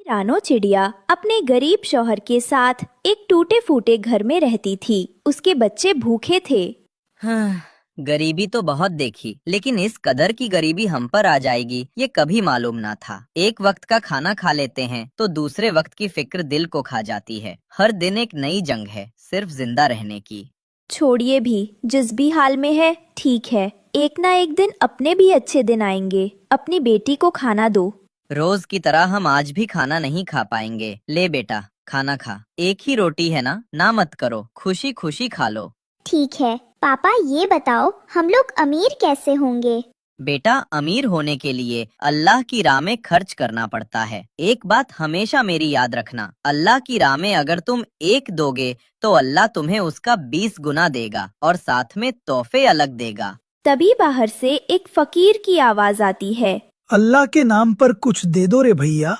रानो चिड़िया अपने गरीब शौहर के साथ एक टूटे फूटे घर में रहती थी। उसके बच्चे भूखे थे। हाँ, गरीबी तो बहुत देखी, लेकिन इस कदर की गरीबी हम पर आ जाएगी ये कभी मालूम ना था। एक वक्त का खाना खा लेते हैं तो दूसरे वक्त की फिक्र दिल को खा जाती है। हर दिन एक नई जंग है, सिर्फ जिंदा रहने की। छोड़िए भी, जिस भी हाल में है ठीक है। एक ना एक दिन अपने भी अच्छे दिन आएंगे। अपनी बेटी को खाना दो। रोज की तरह हम आज भी खाना नहीं खा पाएंगे। ले बेटा, खाना खा। एक ही रोटी है ना मत करो, खुशी खुशी खा लो। ठीक है पापा, ये बताओ हम लोग अमीर कैसे होंगे? बेटा, अमीर होने के लिए अल्लाह की राह में खर्च करना पड़ता है। एक बात हमेशा मेरी याद रखना, अल्लाह की राह में अगर तुम एक दोगे तो अल्लाह तुम्हें उसका 20 गुना देगा और साथ में तोहफे अलग देगा। तभी बाहर से एक फकीर की आवाज आती है। अल्लाह के नाम पर कुछ दे दो रे भैया।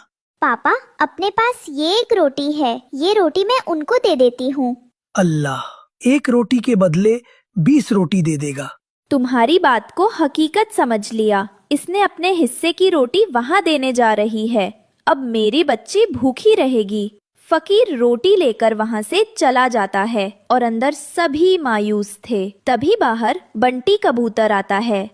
पापा, अपने पास ये एक रोटी है, ये रोटी मैं उनको दे देती हूँ। अल्लाह एक रोटी के बदले 20 रोटी दे देगा। तुम्हारी बात को हकीकत समझ लिया। इसने अपने हिस्से की रोटी वहाँ देने जा रही है। अब मेरी बच्ची भूखी रहेगी। फकीर रोटी लेकर वहाँ से चला जाता है और अंदर सभी मायूस थे। तभी बाहर बंटी कबूतर आता है।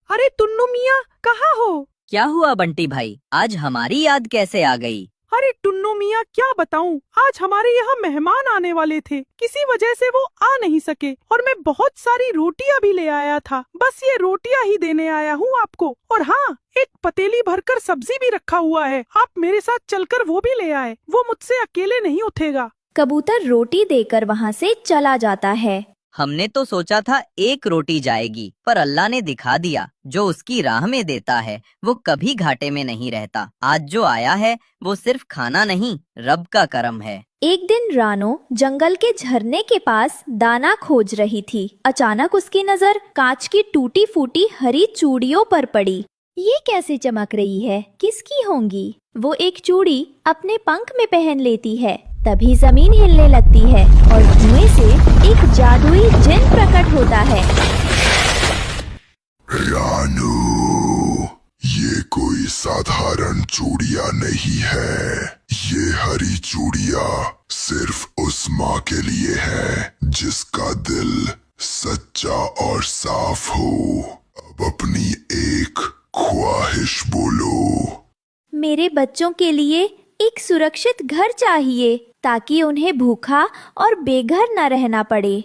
अरे टुन्नू मियाँ, कहाँ हो? क्या हुआ बंटी भाई, आज हमारी याद कैसे आ गई? अरे टुन्नू मियाँ, क्या बताऊं, आज हमारे यहाँ मेहमान आने वाले थे। किसी वजह से वो आ नहीं सके और मैं बहुत सारी रोटियां भी ले आया था। बस ये रोटियां ही देने आया हूँ आपको। और हाँ, एक पतीली भरकर सब्जी भी रखा हुआ है, आप मेरे साथ चलकर वो भी ले आए। वो मुझसे अकेले नहीं उठेगा। कबूतर रोटी देकर वहाँ से चला जाता है। हमने तो सोचा था एक रोटी जाएगी, पर अल्लाह ने दिखा दिया, जो उसकी राह में देता है वो कभी घाटे में नहीं रहता। आज जो आया है वो सिर्फ खाना नहीं, रब का करम है। एक दिन रानो जंगल के झरने के पास दाना खोज रही थी। अचानक उसकी नजर कांच की टूटी फूटी हरी चूड़ियों पर पड़ी। ये कैसे चमक रही है, किसकी होंगी? वो एक चूड़ी अपने पंख में पहन लेती है। तभी जमीन हिलने लगती है और धुएं से एक जादुई जिन प्रकट होता है। रानू, ये कोई साधारण चूड़िया नहीं है। ये हरी चूड़िया सिर्फ उस माँ के लिए है जिसका दिल सच्चा और साफ हो। अब अपनी एक ख्वाहिश बोलो। मेरे बच्चों के लिए एक सुरक्षित घर चाहिए, ताकि उन्हें भूखा और बेघर न रहना पड़े।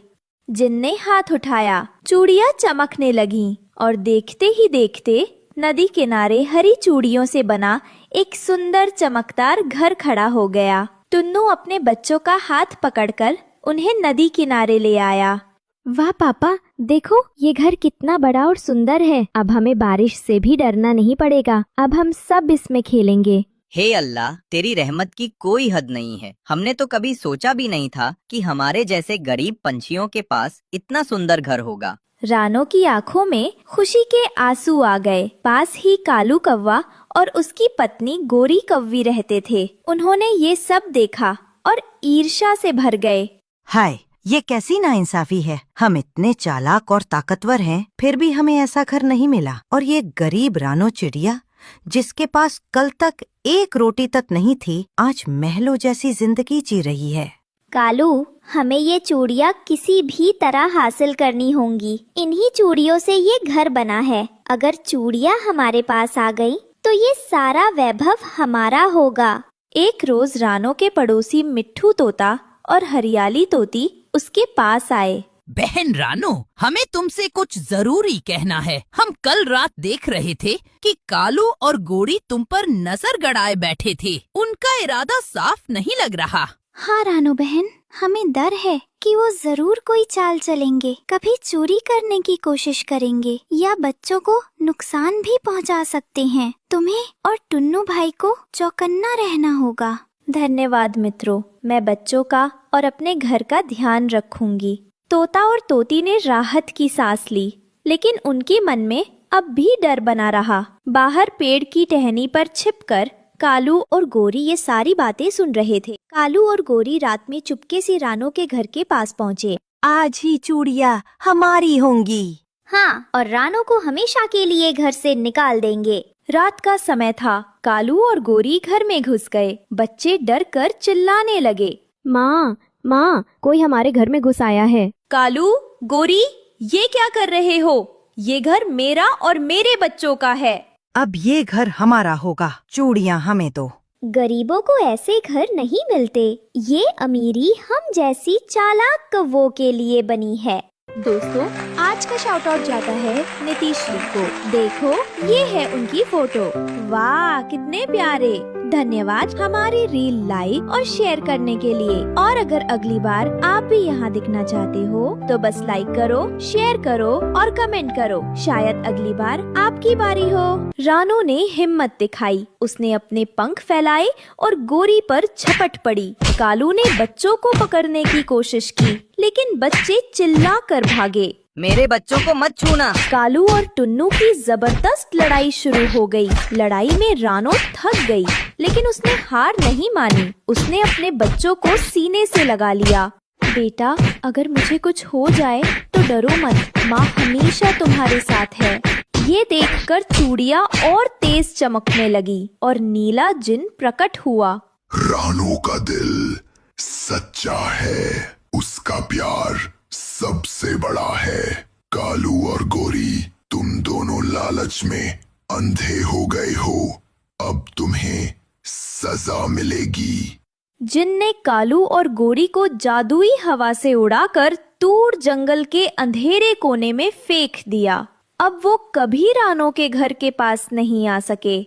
जिन ने हाथ उठाया, चूड़ियां चमकने लगीं और देखते ही देखते नदी किनारे हरी चूड़ियों से बना एक सुंदर चमकदार घर खड़ा हो गया। टुन्नू अपने बच्चों का हाथ पकड़कर उन्हें नदी किनारे ले आया। वाह पापा, देखो ये घर कितना बड़ा और सुंदर है। अब हमें बारिश से भी डरना नहीं पड़ेगा। अब हम सब इसमें खेलेंगे। हे अल्लाह, तेरी रहमत की कोई हद नहीं है। हमने तो कभी सोचा भी नहीं था कि हमारे जैसे गरीब पंछियों के पास इतना सुंदर घर होगा। रानो की आंखों में खुशी के आंसू आ गए। पास ही कालू कौवा और उसकी पत्नी गोरी कौवी रहते थे। उन्होंने ये सब देखा और ईर्ष्या से भर गए। हाय, ये कैसी नाइंसाफी है। हम इतने चालाक और ताकतवर हैं, फिर भी हमें ऐसा घर नहीं मिला। और ये गरीब रानो चिड़िया, जिसके पास कल तक एक रोटी तक नहीं थी, आज महलों जैसी जिंदगी जी रही है। कालू, हमें ये चूड़ियाँ किसी भी तरह हासिल करनी होंगी। इन्हीं चूड़ियों से ये घर बना है। अगर चूड़ियाँ हमारे पास आ गई तो ये सारा वैभव हमारा होगा। एक रोज रानो के पड़ोसी मिट्ठू तोता और हरियाली तोती उसके पास आए। बहन रानो, हमें तुमसे कुछ जरूरी कहना है। हम कल रात देख रहे थे कि कालू और गोरी तुम पर नजर गड़ाए बैठे थे। उनका इरादा साफ नहीं लग रहा। हाँ रानो बहन, हमें डर है कि वो जरूर कोई चाल चलेंगे। कभी चोरी करने की कोशिश करेंगे या बच्चों को नुकसान भी पहुंचा सकते हैं। तुम्हें और टुन्नू भाई को चौकन्ना रहना होगा। धन्यवाद मित्रों, मैं बच्चों का और अपने घर का ध्यान रखूंगी। तोता और तोती ने राहत की सांस ली, लेकिन उनके मन में अब भी डर बना रहा। बाहर पेड़ की टहनी पर छिपकर कालू और गोरी ये सारी बातें सुन रहे थे। कालू और गोरी रात में चुपके से रानो के घर के पास पहुँचे। आज ही चूड़ियाँ हमारी होंगी। हाँ, और रानो को हमेशा के लिए घर से निकाल देंगे। रात का समय था। कालू और गोरी घर में घुस गए। बच्चे डर कर चिल्लाने लगे। माँ माँ, कोई हमारे घर में घुस आया है। कालू, गोरी, ये क्या कर रहे हो? ये घर मेरा और मेरे बच्चों का है। अब ये घर हमारा होगा। चूड़ियाँ हमें दो। गरीबों को ऐसे घर नहीं मिलते। ये अमीरी हम जैसी चालाक कौवों के लिए बनी है। दोस्तों, आज का शाउट आउट जाता है नीतीश्री को। देखो, ये है उनकी फोटो। वाह, कितने प्यारे। धन्यवाद हमारी रील लाइक और शेयर करने के लिए। और अगर अगली बार आप भी यहाँ दिखना चाहते हो तो बस लाइक करो, शेयर करो और कमेंट करो। शायद अगली बार आपकी बारी हो। रानो ने हिम्मत दिखाई। उसने अपने पंख फैलाए और गोरी पर झपट पड़ी। कालू ने बच्चों को पकड़ने की कोशिश की, लेकिन बच्चे चिल्ला कर भागे। मेरे बच्चों को मत छूना। कालू और टुन्नू की जबरदस्त लड़ाई शुरू हो गई। लड़ाई में रानो थक गई, लेकिन उसने हार नहीं मानी। उसने अपने बच्चों को सीने से लगा लिया। बेटा, अगर मुझे कुछ हो जाए तो डरो मत, माँ हमेशा तुम्हारे साथ है। ये देखकर चूड़िया और तेज चमकने लगी और नीला जिन प्रकट हुआ। रानो का दिल सच्चा है, उसका प्यार सबसे बड़ा है। कालू और गोरी, तुम दोनों लालच में अंधे हो गए हो। अब तुम्हें सजा मिलेगी। जिन ने कालू और गोरी को जादुई हवा से उड़ाकर दूर जंगल के अंधेरे कोने में फेंक दिया। अब वो कभी रानो के घर के पास नहीं आ सके।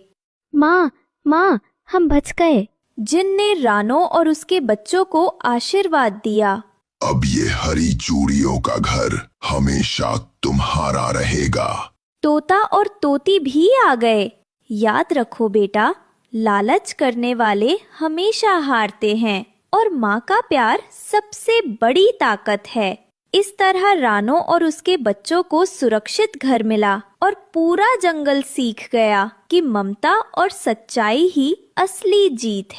माँ माँ, हम बच गए। जिन ने रानो और उसके बच्चों को आशीर्वाद दिया। अब ये हरी चूड़ियों का घर हमेशा तुम्हारा रहेगा। तोता और तोती भी आ गए। याद रखो बेटा, लालच करने वाले हमेशा हारते हैं और माँ का प्यार सबसे बड़ी ताकत है। इस तरह रानो और उसके बच्चों को सुरक्षित घर मिला और पूरा जंगल सीख गया कि ममता और सच्चाई ही असली जीत है।